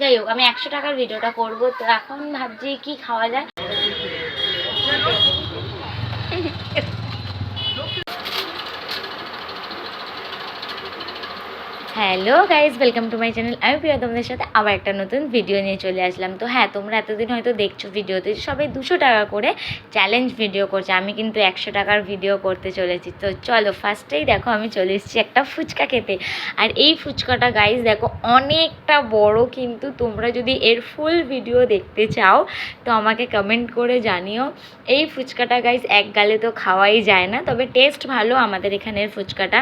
যাই হোক, আমি 100 টাকার ভিডিওটা করব। তো এখন ভাবছি কি খাওয়া যায়। Hello guys, welcome to my channel. আমি প্রিয়া, তোমাদের সাথে আবার একটা নতুন ভিডিও নিয়ে চলে আসলাম। তো হ্যাঁ, তোমরা এতদিন হয়তো দেখছো ভিডিওতে সবাই 200 টাকা করে চ্যালেঞ্জ ভিডিও করছে, আমি কিন্তু 100 টাকার ভিডিও করতে চলেছি। তো চলো, ফার্স্টেই দেখো আমি চলে এসেছি একটা ফুচকা খেতে। আর এই ফুচকাটা গাইজ দেখো অনেকটা বড়, কিন্তু তোমরা যদি এর ফুল ভিডিও দেখতে চাও তো আমাকে কমেন্ট করে জানিও। এই ফুচকাটা গাইজ এক গালে তো খাওয়াই যায় না, তবে টেস্ট ভালো আমাদের এখানের ফুচকাটা।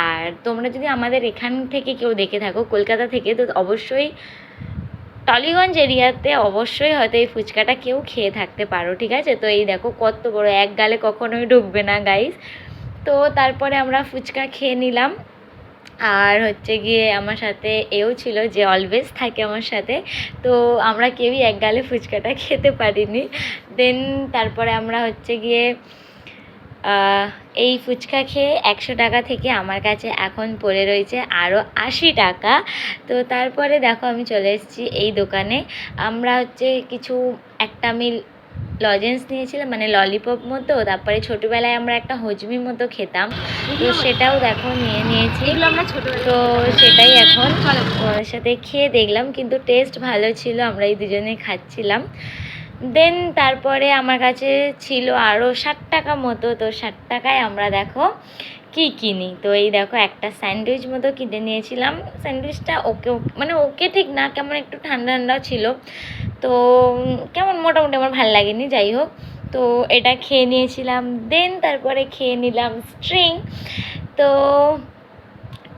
আর তোমরা যদি আমাদের এখান থেকে কেউ দেখে থাকো কলকাতা থেকে, তো অবশ্যই টলিগঞ্জ এরিয়াতে অবশ্যই হয়তো এই ফুচকাটা কেউ খেয়ে থাকতে পারো, ঠিক আছে? তো এই দেখো কত বড়, এক গালে কখনোই ঢুকবে না গাইস। তো তারপরে আমরা ফুচকা খেয়ে নিলাম। আর হচ্ছে গিয়ে আমার সাথে এও ছিল যে অলওয়েজ থাকে আমার সাথে। তো আমরা কেউই এক গালে ফুচকাটা খেতে পারিনি। দেন তারপরে আমরা হচ্ছে গিয়ে এই ফুচকা খেয়ে 100 টাকা থেকে আমার কাছে এখন পড়ে রয়েছে আরও 80 টাকা। তো তারপরে দেখো আমি চলে এসেছি এই দোকানে। আমরা হচ্ছে একটা আমি লজেন্স নিয়েছিলাম, মানে ললিপপ মতো। তারপরে ছোটোবেলায় আমরা একটা হজমি মতো খেতাম, তো সেটাও দেখো নিয়েছি। তো সেটাই এখন ওর সাথে খেয়ে দেখলাম, কিন্তু টেস্ট ভালো ছিল, আমরা এই দুজনে খাচ্ছিলাম। দেন তারপরে আমার কাছে ছিল আরও 60 টাকা মতো। তো 60 টাকায় আমরা দেখো কি কিনি। তো এই দেখো একটা স্যান্ডউইচ মতো কিনে নিয়েছিলাম। স্যান্ডউইচটা ওকে মানে ওকে ঠিক না, কেমন একটু ঠান্ডা ঠান্ডা ছিল, তো কেমন মোটামুটি আমার ভালো লাগেনি। যাই হোক, তো এটা খেয়ে নিয়েছিলাম। দেন তারপরে খেয়ে নিলাম স্ট্রিং। তো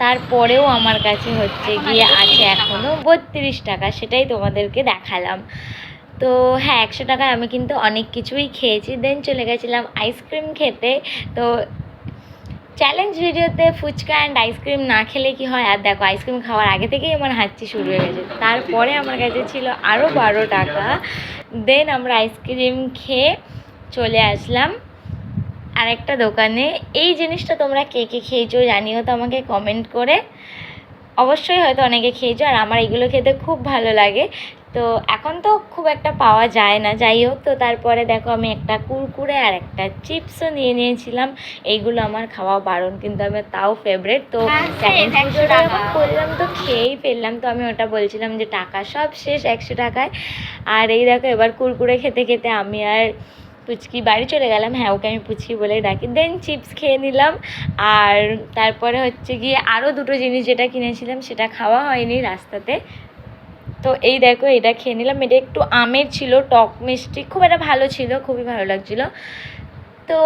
তারপরেও আমার কাছে হচ্ছে গিয়ে আছে এখনও 32 টাকা, সেটাই তোমাদেরকে দেখালাম। তো হ্যাঁ, 100 টাকায় আমি কিন্তু অনেক কিছুই খেয়েছি। দেন চলে গেছিলাম আইসক্রিম খেতে। তো চ্যালেঞ্জ ভিডিওতে ফুচকা অ্যান্ড আইসক্রিম না খেলে কি হয়? আর দেখো আইসক্রিম খাওয়ার আগে থেকেই আমার হাঁচি শুরু হয়ে গেছে। তারপরে আমার কাছে ছিল আরও 12 টাকা। দেন আমরা আইসক্রিম খেয়ে চলে আসলাম আরেকটা দোকানে। এই জিনিসটা তোমরা কে কে খেয়েছো জানিও তো আমাকে কমেন্ট করে। অবশ্যই হয়তো অনেকে খেয়েছো, আর আমার এগুলো খেতে খুব ভালো লাগে। তো এখন তো খুব একটা পাওয়া যায় না, যাই হোক। তো তারপরে দেখো আমি একটা কুরকুরে আর একটা চিপসও নিয়েছিলাম। এইগুলো আমার খাওয়া বারণ, কিন্তু আমার তাও ফেভারিট। তো চ্যালেঞ্জ ভিডিওটা যখন করলাম তো খেয়েই ফেললাম। তো আমি ওটা বলছিলাম যে টাকা সব শেষ 100 টাকায়। আর এই দেখো এবার কুরকুরে খেতে খেতে আমি আর পুচকি বাড়ি চলে গেলাম। হ্যাঁ, ওকে আমি পুচকি বলে ডাকি। দেন চিপস খেয়ে নিলাম। আর তারপরে হচ্ছে গিয়ে আরও দুটো জিনিস যেটা কিনেছিলাম সেটা খাওয়া হয়নি রাস্তাতে। তো এই দেখো এটা খেয়ে নিলাম। এটা একটু আমের ছিল, টক মিষ্টি, খুব একটা ভালো ছিল, খুবই ভালো লাগছিলো। তো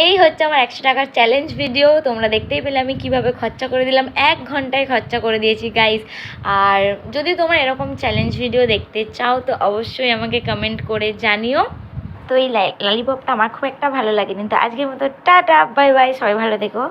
এই হচ্ছে আমার 100 টাকার চ্যালেঞ্জ ভিডিও। তোমরা দেখতেই পেলে আমি কিভাবে খরচা করে দিলাম, 1 ঘন্টায় খরচা করে দিয়েছি গাইস। আর যদি তোমরা এরকম চ্যালেঞ্জ ভিডিও দেখতে চাও তো অবশ্যই আমাকে কমেন্ট করে জানিও। তো এই ললিপপটা আমার খুব একটা ভালো লাগেনি। তো আজকের মতো টাটা, বাই বাই, সবাই ভালো থেকো।